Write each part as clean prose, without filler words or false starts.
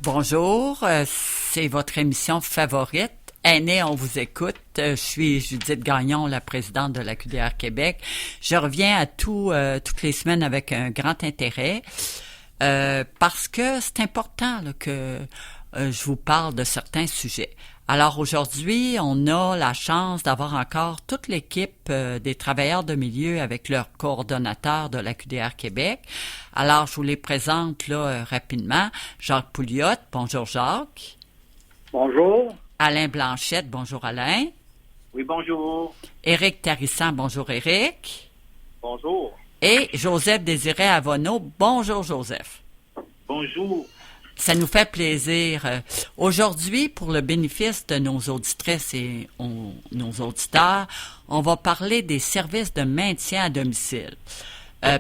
Bonjour, c'est votre émission favorite. Aînés, on vous écoute. Je suis Judith Gagnon, la présidente de la QDR Québec. Je reviens à toutes les semaines avec un grand intérêt parce que c'est important là, que je vous parle de certains sujets. Alors aujourd'hui, on a la chance d'avoir encore toute l'équipe des travailleurs de milieu avec leur coordonnateur de la QDR Québec. Alors, je vous les présente là rapidement. Jacques Pouliot, bonjour Jacques. Bonjour. Alain Blanchette, bonjour Alain. Oui, bonjour. Éric Tarissan, bonjour Éric. Bonjour. Et Joseph Désiré Avonneau, bonjour Joseph. Bonjour. Ça nous fait plaisir. Aujourd'hui, pour le bénéfice de nos auditrices et nos auditeurs, on va parler des services de maintien à domicile.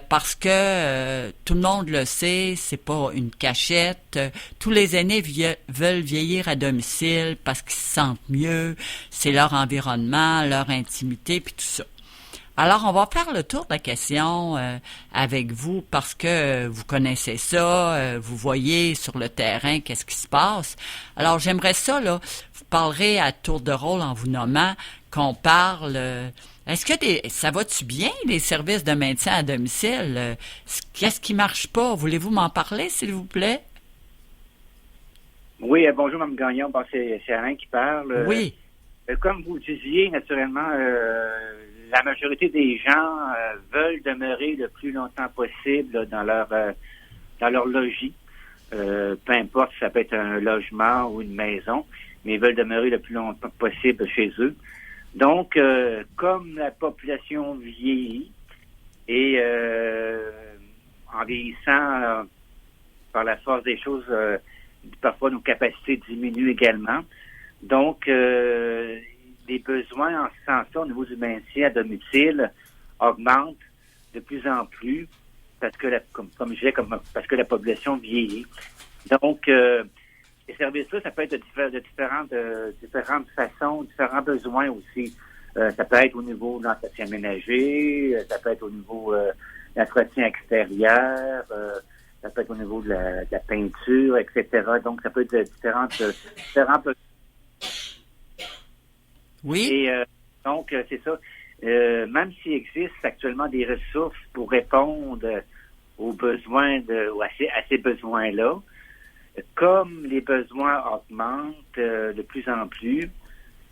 Parce que tout le monde le sait, c'est pas une cachette. Tous les aînés veulent vieillir à domicile parce qu'ils se sentent mieux. C'est leur environnement, leur intimité, puis tout ça. Alors, on va faire le tour de la question avec vous parce que vous connaissez ça, vous voyez sur le terrain qu'est-ce qui se passe. Alors, j'aimerais ça, là, vous parlerez à tour de rôle en vous nommant qu'on parle... Est-ce que ça va-tu bien, les services de maintien à domicile? Qu'est-ce qui marche pas? Voulez-vous m'en parler, s'il vous plaît? Oui, bonjour, Mme Gagnon. Bon, c'est Alain qui parle. Oui. Comme vous le disiez, naturellement, la majorité des gens veulent demeurer le plus longtemps possible là, dans leur logis. Peu importe si ça peut être un logement ou une maison, mais ils veulent demeurer le plus longtemps possible chez eux. Donc, comme la population vieillit et en vieillissant, par la force des choses, parfois nos capacités diminuent également. Donc, les besoins en ce sens-là au niveau du maintien à domicile augmentent de plus en plus parce que, comme je disais, parce que la population vieillit. Donc, les services-là, ça peut être de différentes façons, différents besoins aussi. Ça peut être au niveau de l'entretien ménager, ça peut être au niveau de l'entretien extérieur, ça peut être au niveau de la peinture, etc. Donc, ça peut être différents besoins. Oui. Et donc, c'est ça. Même s'il existe actuellement des ressources pour répondre aux besoins ou à ces besoins-là, comme les besoins augmentent de plus en plus,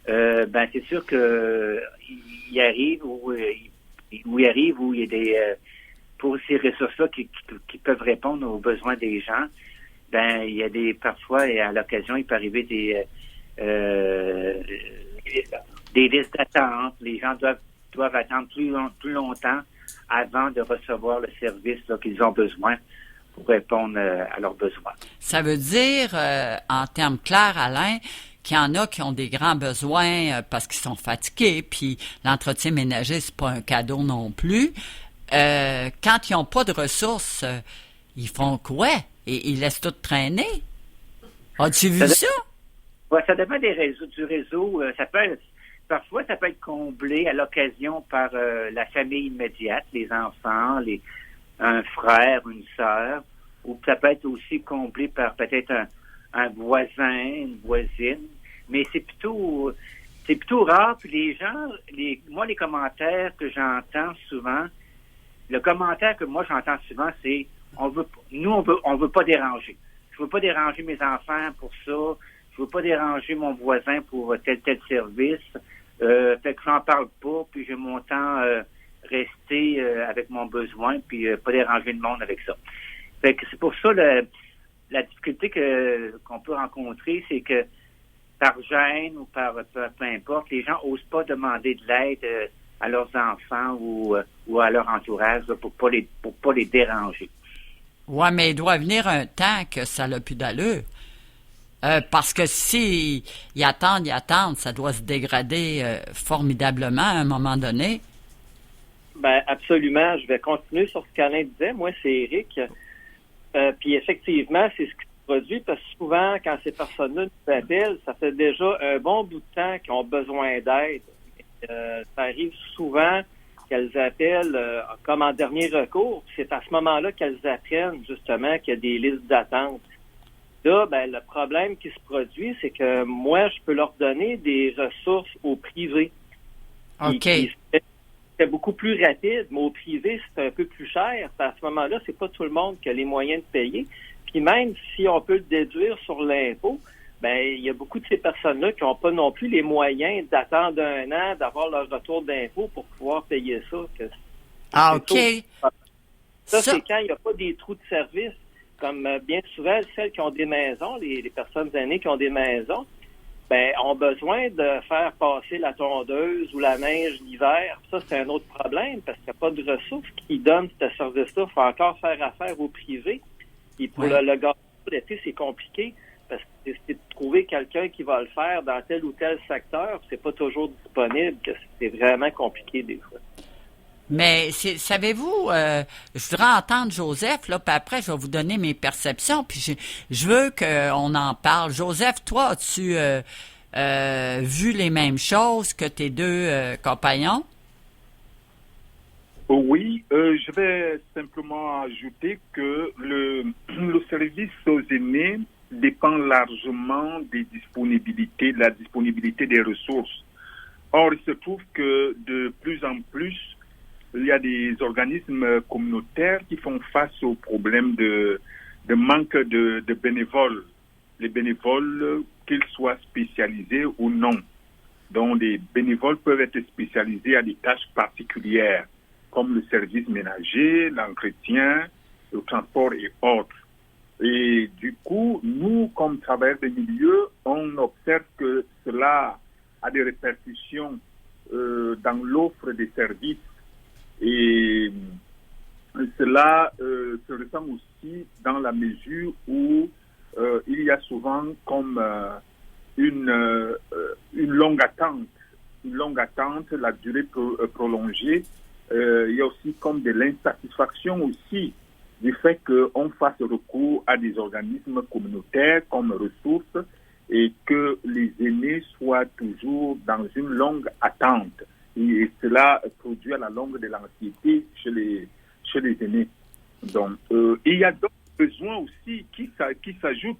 c'est sûr que il arrive où il y a des pour ces ressources-là qui peuvent répondre aux besoins des gens. Il y a parfois et à l'occasion, il peut arriver des listes d'attente. Les gens doivent attendre plus longtemps avant de recevoir le service là, qu'ils ont besoin pour répondre à leurs besoins. Ça veut dire, en termes clairs, Alain, qu'il y en a qui ont des grands besoins parce qu'ils sont fatigués, puis l'entretien ménager, c'est pas un cadeau non plus. Quand ils n'ont pas de ressources, ils font quoi? Et ils laissent tout traîner? As-tu vu ça? Ouais, ça dépend du réseau. Parfois, ça peut être comblé à l'occasion par la famille immédiate, les enfants, un frère, une sœur, ou ça peut être aussi comblé par peut-être un voisin, une voisine. Mais c'est plutôt rare. Puis les gens, les commentaires que j'entends souvent, le commentaire que moi j'entends souvent, c'est on veut pas déranger. Je veux pas déranger mes enfants pour ça. Je veux pas déranger mon voisin pour tel service. Fait que j'en parle pas, puis j'ai mon temps rester avec mon besoin, puis pas déranger le monde avec ça. Fait que c'est pour ça la difficulté qu'on peut rencontrer, c'est que par gêne ou par peu importe, les gens osent pas demander de l'aide à leurs enfants ou à leur entourage là, pour pas les déranger. Ouais, mais il doit venir un temps que ça n'a plus d'allure. Parce que si ils attendent, ça doit se dégrader formidablement à un moment donné. Ben absolument. Je vais continuer sur ce qu'Alain disait. Moi, c'est Éric. Puis effectivement, c'est ce qui se produit parce que souvent, quand ces personnes-là nous appellent, ça fait déjà un bon bout de temps qu'ils ont besoin d'aide. Ça arrive souvent qu'elles appellent comme en dernier recours. C'est à ce moment-là qu'elles apprennent justement qu'il y a des listes d'attente. Là, ben, le problème qui se produit, c'est que moi, je peux leur donner des ressources au privé. OK. C'est beaucoup plus rapide, mais au privé, c'est un peu plus cher. À ce moment-là, c'est pas tout le monde qui a les moyens de payer. Puis même si on peut le déduire sur l'impôt, ben il y a beaucoup de ces personnes-là qui n'ont pas non plus les moyens d'attendre un an, d'avoir leur retour d'impôt pour pouvoir payer ça. OK. Ça, c'est quand il n'y a pas des trous de service. Comme bien souvent, celles qui ont des maisons, les personnes aînées qui ont des maisons, ben ont besoin de faire passer la tondeuse ou la neige l'hiver. Ça, c'est un autre problème parce qu'il n'y a pas de ressources qui donnent ce service-là. Il faut encore faire affaire au privé. Et pour le gaz l'été, c'est compliqué parce que c'est de trouver quelqu'un qui va le faire dans tel ou tel secteur. C'est pas toujours disponible. C'est vraiment compliqué des fois. Mais savez-vous, je voudrais entendre Joseph, là, puis après, je vais vous donner mes perceptions, puis je veux qu'on en parle. Joseph, toi, as-tu vu les mêmes choses que tes deux compagnons? Oui, je vais simplement ajouter que le service aux aînés dépend largement de la disponibilité des ressources. Or, il se trouve que de plus en plus, il y a des organismes communautaires qui font face au problème de manque de bénévoles. Les bénévoles, qu'ils soient spécialisés ou non. Donc, les bénévoles peuvent être spécialisés à des tâches particulières, comme le service ménager, l'entretien, le transport et autres. Et du coup, nous, comme travailleurs de milieu, on observe que cela a des répercussions dans l'offre des services. Et cela se ressent aussi dans la mesure où il y a souvent comme une longue attente. Une longue attente, la durée prolongée. Il y a aussi comme de l'insatisfaction aussi du fait qu'on fasse recours à des organismes communautaires comme ressources et que les aînés soient toujours dans une longue attente. Et cela produit à la longue de l'anxiété chez les aînés. Donc, il y a d'autres besoins aussi qui s'ajoutent.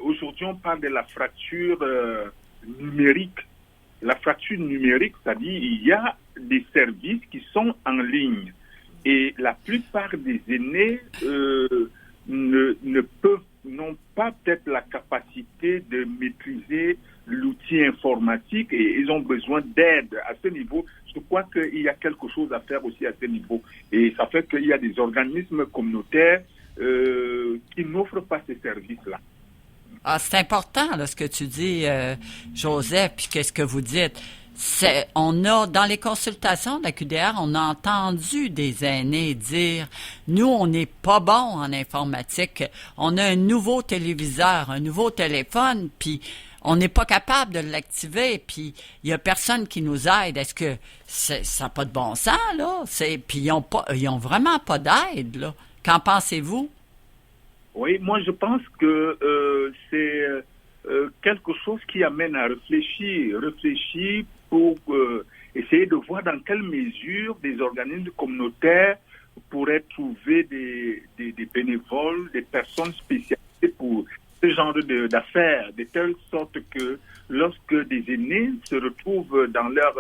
Aujourd'hui, on parle de la fracture numérique. La fracture numérique, c'est-à-dire il y a des services qui sont en ligne. Et la plupart des aînés n'ont pas peut-être la capacité de maîtriser l'outil informatique et ils ont besoin d'aide à ce niveau. Je crois qu'il y a quelque chose à faire aussi à ce niveau. Et ça fait qu'il y a des organismes communautaires qui n'offrent pas ces services-là. Ah, c'est important là, ce que tu dis, Joseph, puis qu'est-ce que vous dites. On a, dans les consultations de la QDR, on a entendu des aînés dire, nous, on n'est pas bon en informatique. On a un nouveau téléviseur, un nouveau téléphone, puis on n'est pas capable de l'activer, puis il y a personne qui nous aide. Est-ce que ça n'a pas de bon sens, là? Puis ils ont vraiment pas d'aide, là. Qu'en pensez-vous? Oui, moi, je pense que c'est quelque chose qui amène à réfléchir pour essayer de voir dans quelle mesure des organismes communautaires pourraient trouver des bénévoles, des personnes spécialisées pour ce genre d'affaires, de telle sorte que lorsque des aînés se retrouvent dans leur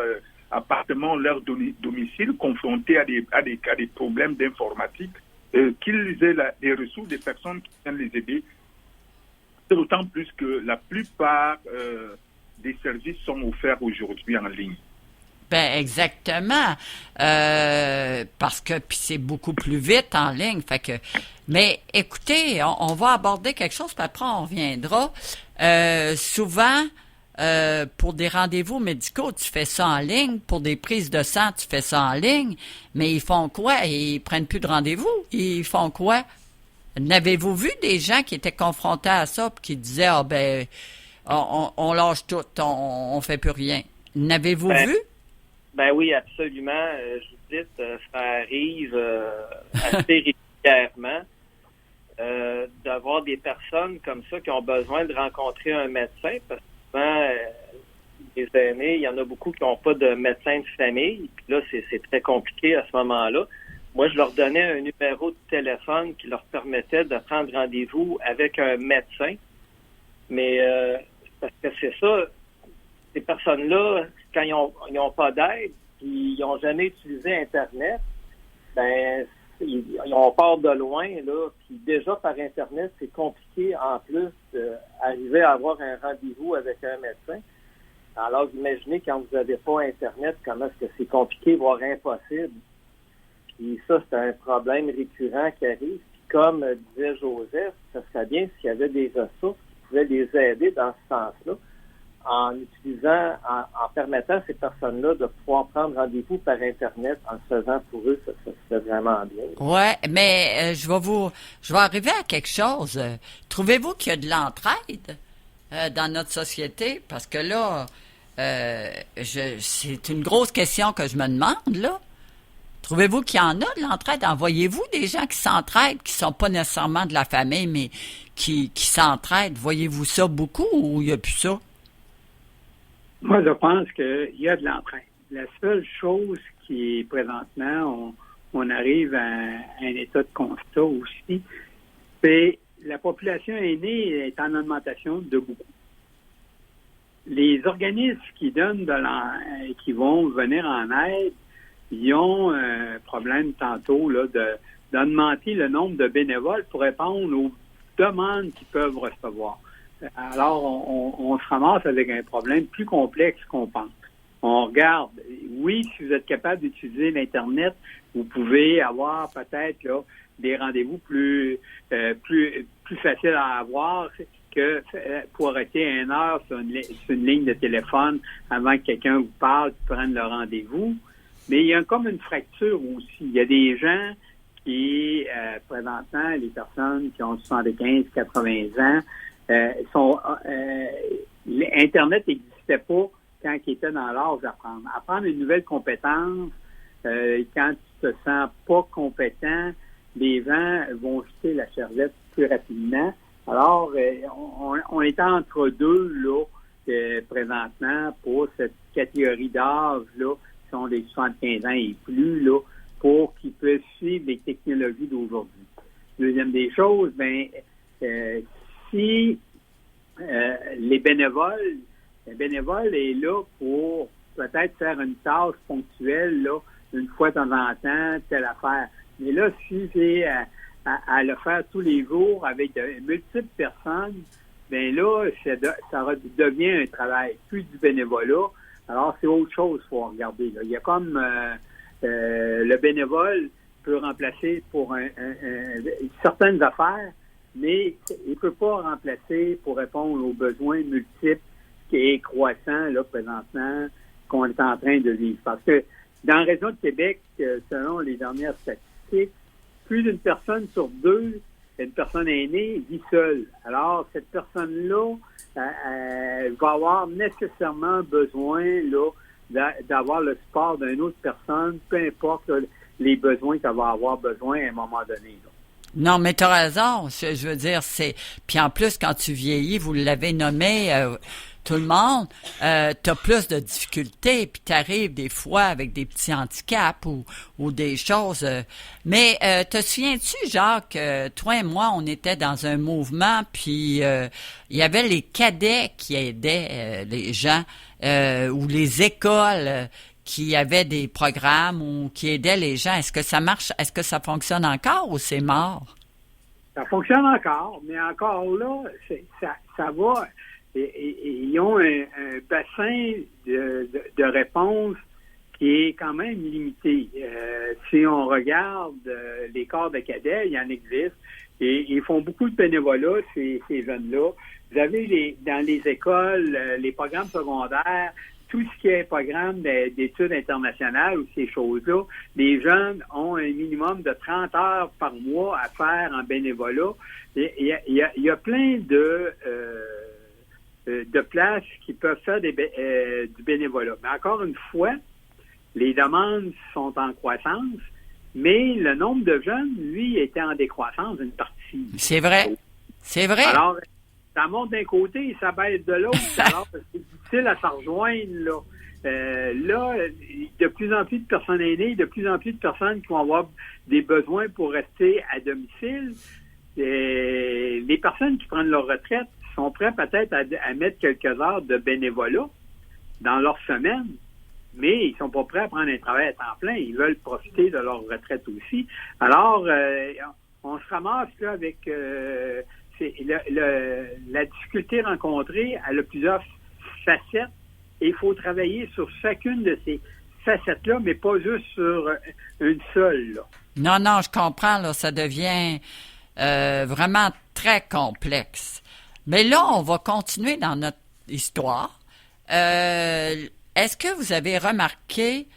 appartement, leur domicile, confrontés à des problèmes d'informatique, qu'ils aient des ressources, des personnes qui viennent les aider. C'est d'autant plus que la plupart des services sont offerts aujourd'hui en ligne. Ben exactement, parce que puis c'est beaucoup plus vite en ligne. Fait que, mais écoutez, on va aborder quelque chose, puis après on reviendra. Souvent, pour des rendez-vous médicaux, tu fais ça en ligne. Pour des prises de sang, tu fais ça en ligne. Mais ils font quoi? Ils prennent plus de rendez-vous. Ils font quoi? N'avez-vous vu des gens qui étaient confrontés à ça puis qui disaient, on lâche tout, on fait plus rien. N'avez-vous vu? Ben oui, absolument. Judith, ça arrive assez régulièrement d'avoir des personnes comme ça qui ont besoin de rencontrer un médecin parce que souvent, les aînés, il y en a beaucoup qui n'ont pas de médecin de famille. Puis là, c'est très compliqué à ce moment-là. moi, je leur donnais un numéro de téléphone qui leur permettait de prendre rendez-vous avec un médecin. Mais parce que c'est ça, ces personnes-là, quand ils ont pas d'aide, puis ils n'ont jamais utilisé Internet, ben on part de loin, là. Puis déjà, par Internet, c'est compliqué, en plus, d'arriver à avoir un rendez-vous avec un médecin. Alors, imaginez quand vous n'avez pas Internet, comment est-ce que c'est compliqué, voire impossible. Puis ça, c'est un problème récurrent qui arrive. Puis comme disait Joseph, ça serait bien s'il y avait des ressources qui pouvaient les aider dans ce sens-là, en utilisant, en permettant à ces personnes-là de pouvoir prendre rendez-vous par Internet en le faisant pour eux, ça serait vraiment bien. Ouais, mais je vais arriver à quelque chose. Trouvez-vous qu'il y a de l'entraide dans notre société? Parce que là, c'est une grosse question que je me demande, là. Trouvez-vous qu'il y en a de l'entraide? Envoyez-vous des gens qui s'entraident, qui sont pas nécessairement de la famille, mais qui s'entraident? Voyez-vous ça beaucoup ou il n'y a plus ça? Moi, je pense qu'il y a de l'entraide. La seule chose qui est présentement, on arrive à un état de constat aussi, c'est la population aînée est en augmentation de beaucoup. Les organismes qui donnent qui vont venir en aide, ils ont un problème tantôt là, d'augmenter le nombre de bénévoles pour répondre aux demandes qu'ils peuvent recevoir. Alors, on se ramasse avec un problème plus complexe qu'on pense. On regarde, oui, si vous êtes capable d'utiliser l'Internet, vous pouvez avoir peut-être là, des rendez-vous plus faciles à avoir que pour arrêter 1 heure sur une ligne de téléphone avant que quelqu'un vous parle, prenne le rendez-vous. Mais il y a comme une fracture aussi. Il y a des gens qui, présentement, les personnes qui ont 75, 80 ans, Internet n'existait pas quand ils étaient dans l'âge d'apprendre. Apprendre une nouvelle compétence, quand tu te sens pas compétent, les gens vont jeter la serviette plus rapidement. Alors, on est entre deux, là, présentement, pour cette catégorie d'âge, là, qui sont des 75 ans et plus, là, pour qu'ils puissent suivre les technologies d'aujourd'hui. Deuxième des choses, si le bénévole est là pour peut-être faire une tâche ponctuelle, là, une fois de temps en temps, telle affaire. Mais là, si c'est à le faire tous les jours avec de multiples personnes, bien là, ça devient un travail, plus du bénévolat. Alors, c'est autre chose qu'il faut regarder. Là. Il y a comme le bénévole peut remplacer pour certaines affaires, mais il ne peut pas remplacer pour répondre aux besoins multiples et croissants, là, présentement, qu'on est en train de vivre. Parce que dans la région de Québec, selon les dernières statistiques, plus d'une personne sur deux, une personne aînée, vit seule. Alors, cette personne-là va avoir nécessairement besoin là, d'avoir le support d'une autre personne, peu importe là, les besoins qu'elle va avoir besoin à un moment donné. Là. Non, mais tu as raison. Je veux dire, c'est... Puis en plus, quand tu vieillis, vous l'avez nommé... tout le monde, t'as plus de difficultés, puis t'arrives des fois avec des petits handicaps ou des choses. Mais te souviens-tu, Jacques, toi et moi, on était dans un mouvement, puis il y avait les cadets qui aidaient les gens, ou les écoles qui avaient des programmes ou qui aidaient les gens. Est-ce que ça marche? Est-ce que ça fonctionne encore ou c'est mort? Ça fonctionne encore, mais encore là, ça va... Ils ont un bassin de réponse qui est quand même limité. Si on regarde les corps de cadets, il y en existe. Et ils font beaucoup de bénévolat, ces jeunes-là. Vous avez dans les écoles, les programmes secondaires, tout ce qui est programme d'études internationales ou ces choses-là, les jeunes ont un minimum de 30 heures par mois à faire en bénévolat. Il y a plein de places qui peuvent faire du bénévolat. Mais encore une fois, les demandes sont en croissance, mais le nombre de jeunes, lui, était en décroissance une partie. C'est vrai. C'est vrai. Alors, ça monte d'un côté et ça baisse de l'autre. Alors, c'est difficile à s'en rejoindre, là. là, de plus en plus de personnes aînées, de plus en plus de personnes qui vont avoir des besoins pour rester à domicile. Les personnes qui prennent leur retraite sont prêtes peut-être à mettre quelques heures de bénévolat dans leur semaine, mais ils sont pas prêts à prendre un travail à temps plein. Ils veulent profiter de leur retraite aussi. Alors, on se ramasse là avec la difficulté rencontrée. Elle a plusieurs facettes et il faut travailler sur chacune de ces facettes-là, mais pas juste sur une seule. Là. Non, je comprends. Là, ça devient vraiment très complexe. Mais là, on va continuer dans notre histoire. Est-ce que vous avez remarqué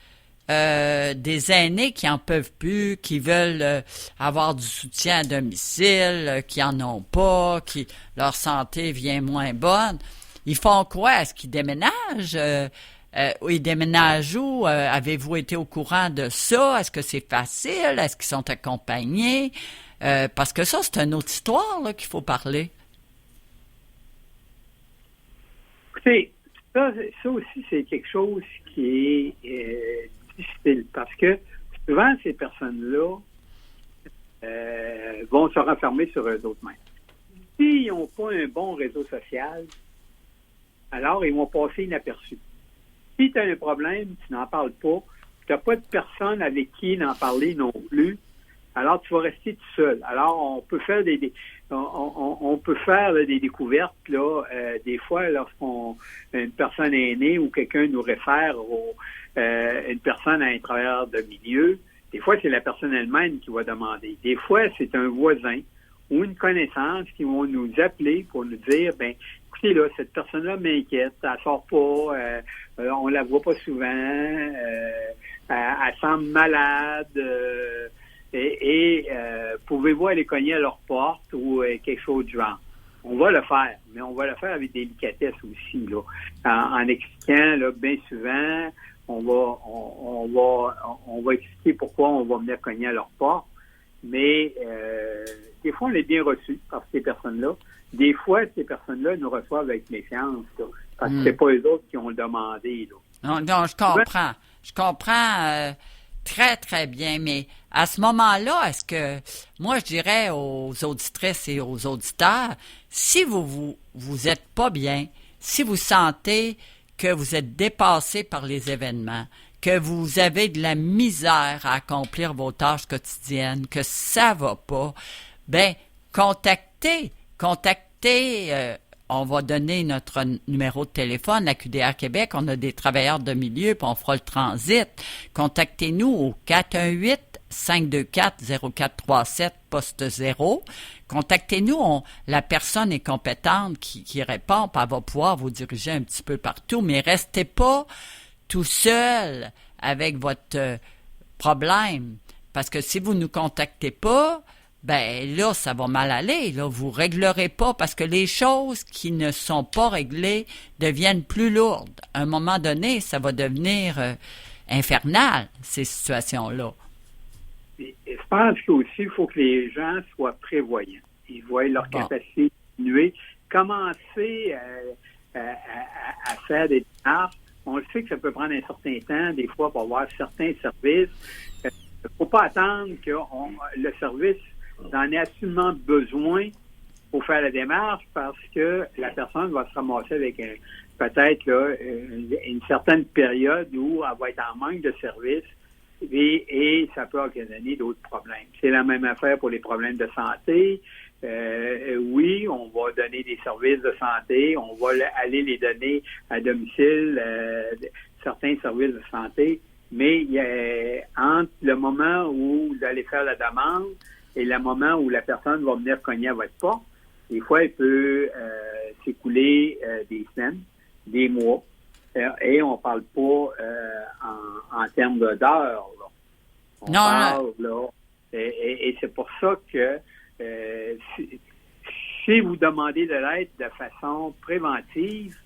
des aînés qui en peuvent plus, qui veulent avoir du soutien à domicile, qui en ont pas, qui leur santé vient moins bonne? Ils font quoi? Est-ce qu'ils déménagent? Ils déménagent où? Avez-vous été au courant de ça? Est-ce que c'est facile? Est-ce qu'ils sont accompagnés? Parce que ça, c'est une autre histoire là, qu'il faut parler. Écoutez, ça aussi, c'est quelque chose qui est difficile parce que souvent, ces personnes-là vont se renfermer sur eux autres mêmes. S'ils n'ont pas un bon réseau social, alors ils vont passer inaperçus. Si tu as un problème, tu n'en parles pas, tu n'as pas de personne avec qui en parler non plus, alors tu vas rester tout seul. Alors, on peut faire des découvertes, là, des fois, une personne aînée ou quelqu'un nous réfère une personne à un travailleur de milieu, des fois, c'est la personne elle-même qui va demander. Des fois, c'est un voisin ou une connaissance qui vont nous appeler pour nous dire, écoutez, là, cette personne-là m'inquiète, elle sort pas, on la voit pas souvent, elle semble malade, pouvez-vous aller cogner à leur porte ou quelque chose du genre? On va le faire, mais on va le faire avec délicatesse aussi, là. En expliquant, là, bien souvent, on va expliquer pourquoi on va venir cogner à leur porte, mais des fois, on est bien reçu par ces personnes-là. Des fois, ces personnes-là nous reçoivent avec méfiance, là, parce que c'est pas eux autres qui ont demandé, là. Non, je comprends. Je comprends très, très bien, mais à ce moment-là, est-ce que, moi, je dirais aux auditrices et aux auditeurs, si vous êtes pas bien, si vous sentez que vous êtes dépassé par les événements, que vous avez de la misère à accomplir vos tâches quotidiennes, que ça va pas, contactez, on va donner notre numéro de téléphone à QDR Québec. On a des travailleurs de milieu, puis on fera le transit. Contactez-nous au 418-524-0437, poste 0. Contactez-nous. La personne est compétente qui répond, puis elle va pouvoir vous diriger un petit peu partout. Mais restez pas tout seul avec votre problème. Parce que si vous ne nous contactez pas, là, ça va mal aller. Là, vous réglerez pas parce que les choses qui ne sont pas réglées deviennent plus lourdes. À un moment donné, ça va devenir infernal, ces situations-là. Et je pense qu'aussi, il faut que les gens soient prévoyants. Ils voient leur capacité diminuer. Commencer à faire des démarches. On le sait que ça peut prendre un certain temps, des fois, pour avoir certains services. Il ne faut pas attendre que le service en ait absolument besoin pour faire la démarche parce que la personne va se ramasser avec peut-être là, une certaine période où elle va être en manque de services et ça peut occasionner d'autres problèmes. C'est la même affaire pour les problèmes de santé. Oui, on va donner des services de santé, on va aller les donner à domicile, certains services de santé, mais entre le moment où vous allez faire la demande et le moment où la personne va venir cogner à votre porte, des fois, il peut s'écouler des semaines, des mois, et on parle pas en termes d'heures. Là. On parle, là, et c'est pour ça que si vous demandez de l'aide de façon préventive,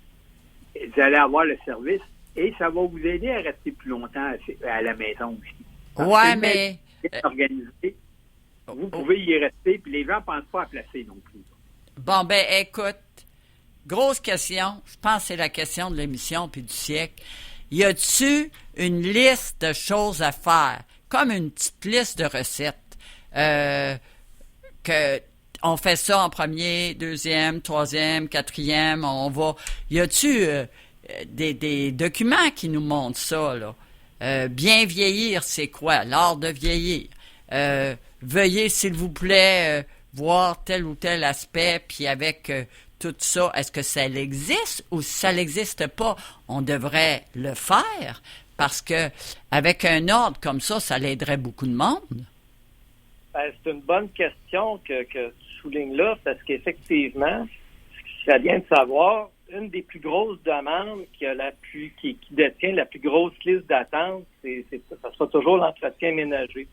vous allez avoir le service et ça va vous aider à rester plus longtemps à la maison aussi. Oui, mais... organisé, vous pouvez y rester, puis les gens ne pensent pas à placer non plus. Bon, écoute, grosse question. Je pense que c'est la question de l'émission puis du siècle. y a-tu une liste de choses à faire, comme une petite liste de recettes, que on fait ça en premier, deuxième, troisième, quatrième, on va... Y a-tu des documents qui nous montrent ça, là? Bien vieillir, c'est quoi? L'art de vieillir. Veuillez, s'il vous plaît, voir tel ou tel aspect, puis avec tout ça, est-ce que ça existe ou si ça n'existe pas, on devrait le faire? Parce que avec un ordre comme ça l'aiderait beaucoup de monde. Ben, c'est une bonne question que tu soulignes là, parce qu'effectivement, ça vient de savoir, une des plus grosses demandes qui détient la plus grosse liste d'attente, ça sera toujours l'entretien ménager.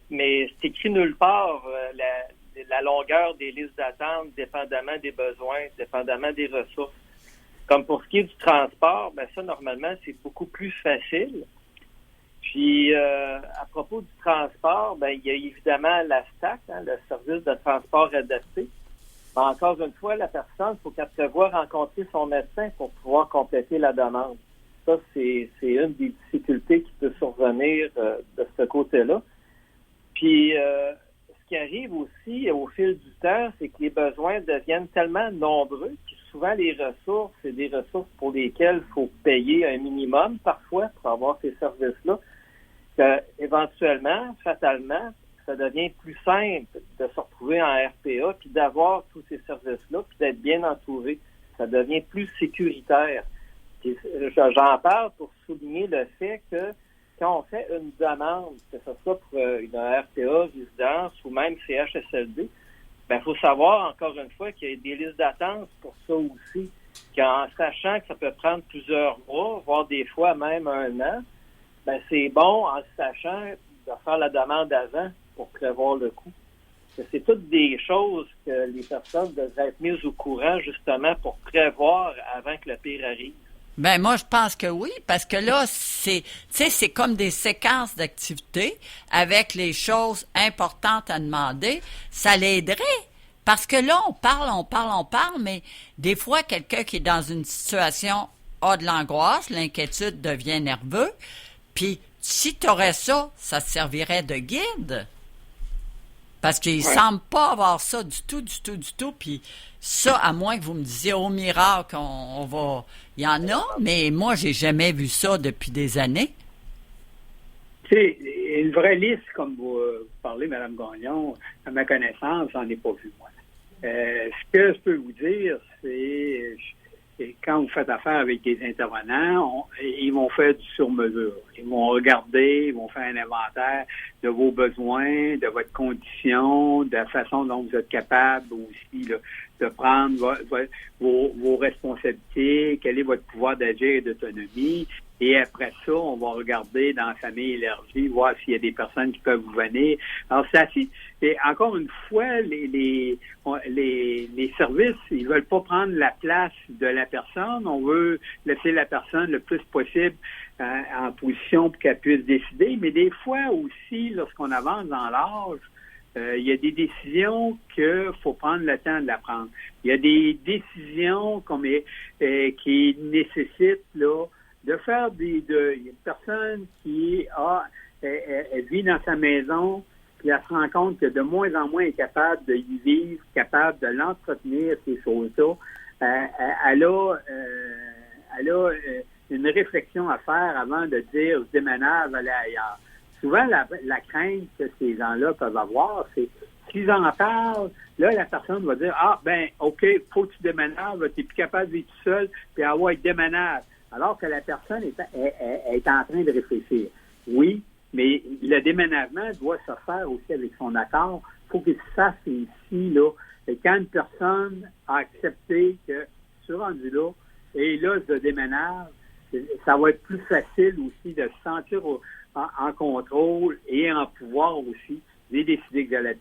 Mais c'est écrit nulle part la longueur des listes d'attente, dépendamment des besoins, dépendamment des ressources. Comme pour ce qui est du transport, ben ça, normalement, c'est beaucoup plus facile. Puis, à propos du transport, ben il y a évidemment la STAC, le service de transport adapté. Mais encore une fois, la personne, il faut qu'elle prévoie rencontrer son médecin pour pouvoir compléter la demande. Ça, c'est une des difficultés qui peut survenir de ce côté-là. Puis, ce qui arrive aussi au fil du temps, c'est que les besoins deviennent tellement nombreux que souvent les ressources, c'est des ressources pour lesquelles il faut payer un minimum parfois pour avoir ces services-là, qu'éventuellement, fatalement, ça devient plus simple de se retrouver en RPA puis d'avoir tous ces services-là puis d'être bien entouré. Ça devient plus sécuritaire. Puis, j'en parle pour souligner le fait que quand on fait une demande, que ce soit pour une RPA, résidence ou même CHSLD, ben faut savoir, encore une fois, qu'il y a des listes d'attente pour ça aussi. Qu'en sachant que ça peut prendre plusieurs mois, voire des fois même un an, ben c'est bon, en sachant, de faire la demande avant pour prévoir le coût. C'est toutes des choses que les personnes devraient être mises au courant, justement, pour prévoir avant que le pire arrive. Ben moi, je pense que oui, parce que là, c'est comme des séquences d'activités avec les choses importantes à demander. Ça l'aiderait. Parce que là, on parle, mais des fois, quelqu'un qui est dans une situation a de l'angoisse, l'inquiétude devient nerveux. Puis, si tu aurais ça te servirait de guide. Parce qu'il semble pas avoir ça du tout. Puis ça, à moins que vous me disiez au miracle, on va... Il y en a, mais moi, j'ai jamais vu ça depuis des années. Tu sais, une vraie liste, comme vous parlez, Mme Gagnon, à ma connaissance, j'en ai pas vu, moi. Ce que je peux vous dire, c'est quand vous faites affaire avec des intervenants, ils vont faire du sur-mesure. Ils vont regarder, ils vont faire un inventaire de vos besoins, de votre condition, de la façon dont vous êtes capable aussi là, de prendre vos responsabilités, quel est votre pouvoir d'agir et d'autonomie. Et après ça, on va regarder dans la famille élargie, voir s'il y a des personnes qui peuvent vous venir. Alors, c'est assez... Et encore une fois, les services, ils veulent pas prendre la place de la personne. On veut laisser la personne le plus possible en position pour qu'elle puisse décider. Mais des fois aussi, lorsqu'on avance dans l'âge, il y a des décisions qu'il faut prendre le temps de la prendre. Il y a des décisions qui nécessitent là de faire il y a une personne qui elle vit dans sa maison, puis elle se rend compte que de moins en moins elle est capable de y vivre, capable de l'entretenir, ces choses-là. Elle a une réflexion à faire avant de dire « je déménage, aller ailleurs ». Souvent, la crainte que ces gens-là peuvent avoir, c'est s'ils en parlent, là, la personne va dire « ah, ben, OK, faut que tu déménages, tu n'es plus capable de vivre tout seul, puis ah ouais, déménage ». Alors que la personne est en train de réfléchir. Oui, mais le déménagement doit se faire aussi avec son accord. Il faut qu'il se fasse ici, là. Et quand une personne a accepté que je suis rendu là, et là, je déménage, ça va être plus facile aussi de se sentir en contrôle et en pouvoir aussi de décider que j'allais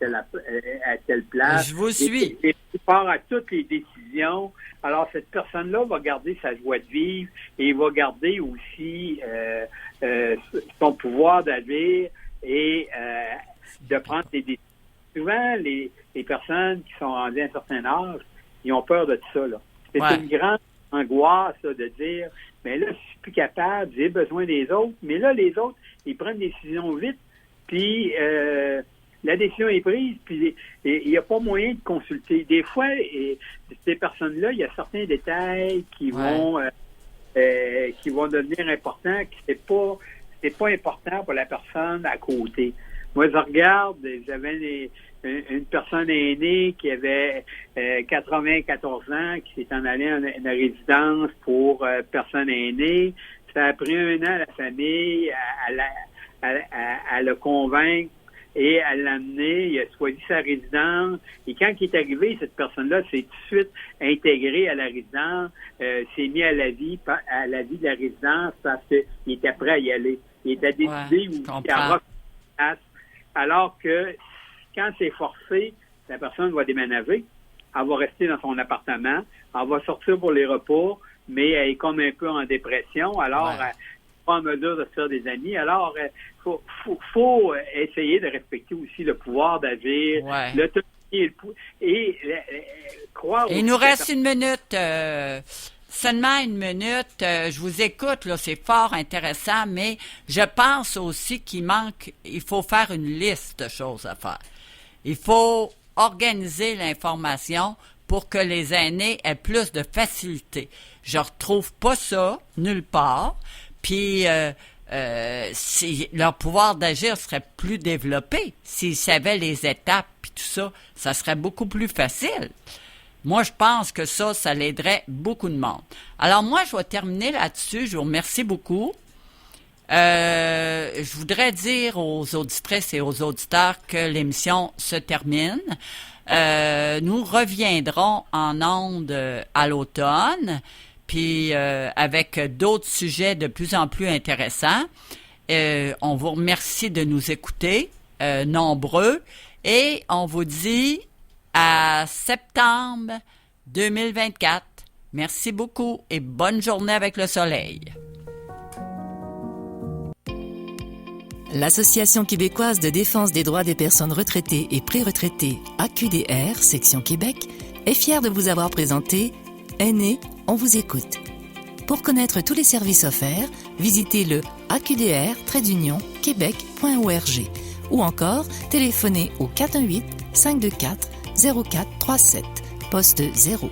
à telle place. Je vous suis. Et part à toutes les décisions. Alors, cette personne-là va garder sa joie de vivre et va garder aussi son pouvoir d'agir et de prendre des décisions. Souvent, les personnes qui sont rendues à un certain âge, ils ont peur de tout ça, là. C'est une grande angoisse là, de dire, mais là, je suis plus capable, j'ai besoin des autres. Mais là, les autres, ils prennent des décisions vite, puis la décision est prise, puis il n'y a pas moyen de consulter. Des fois, ces personnes-là, il y a certains détails qui vont devenir importants, que c'est pas important pour la personne à côté. Moi, je regarde, j'avais une personne aînée qui avait 94 ans, qui s'est en allée en résidence pour personnes aînées. Ça a pris 1 an à la famille à le convaincre et à l'amener. Il a choisi sa résidence. Et quand il est arrivé, cette personne-là s'est tout de suite intégrée à la résidence, s'est mis à la vie de la résidence parce qu'il était prêt à y aller. Il était décidé alors que quand c'est forcé, la personne va déménager, elle va rester dans son appartement, elle va sortir pour les repas, mais elle est comme un peu en dépression, alors elle n'est pas en mesure de se faire des amis. Alors, faut essayer de respecter aussi le pouvoir d'agir, l'autonomie et croire... Il nous reste 1 minute... Seulement 1 minute, je vous écoute, là, c'est fort intéressant, mais je pense aussi il faut faire une liste de choses à faire. Il faut organiser l'information pour que les aînés aient plus de facilité. Je retrouve pas ça nulle part, puis leur pouvoir d'agir serait plus développé. S'ils savaient les étapes puis tout ça, ça serait beaucoup plus facile. Moi, je pense que ça l'aiderait beaucoup de monde. Alors moi, je vais terminer là-dessus. Je vous remercie beaucoup. Je voudrais dire aux auditrices et aux auditeurs que l'émission se termine. Nous reviendrons en ondes à l'automne, puis avec d'autres sujets de plus en plus intéressants. On vous remercie de nous écouter, nombreux, et on vous dit à septembre 2024. Merci beaucoup et bonne journée avec le soleil. L'Association québécoise de défense des droits des personnes retraitées et pré-retraitées, AQDR, section Québec, est fière de vous avoir présenté Aînés, on vous écoute. Pour connaître tous les services offerts, visitez le aqdr-québec.org ou encore téléphonez au 418-524-0437, poste 0.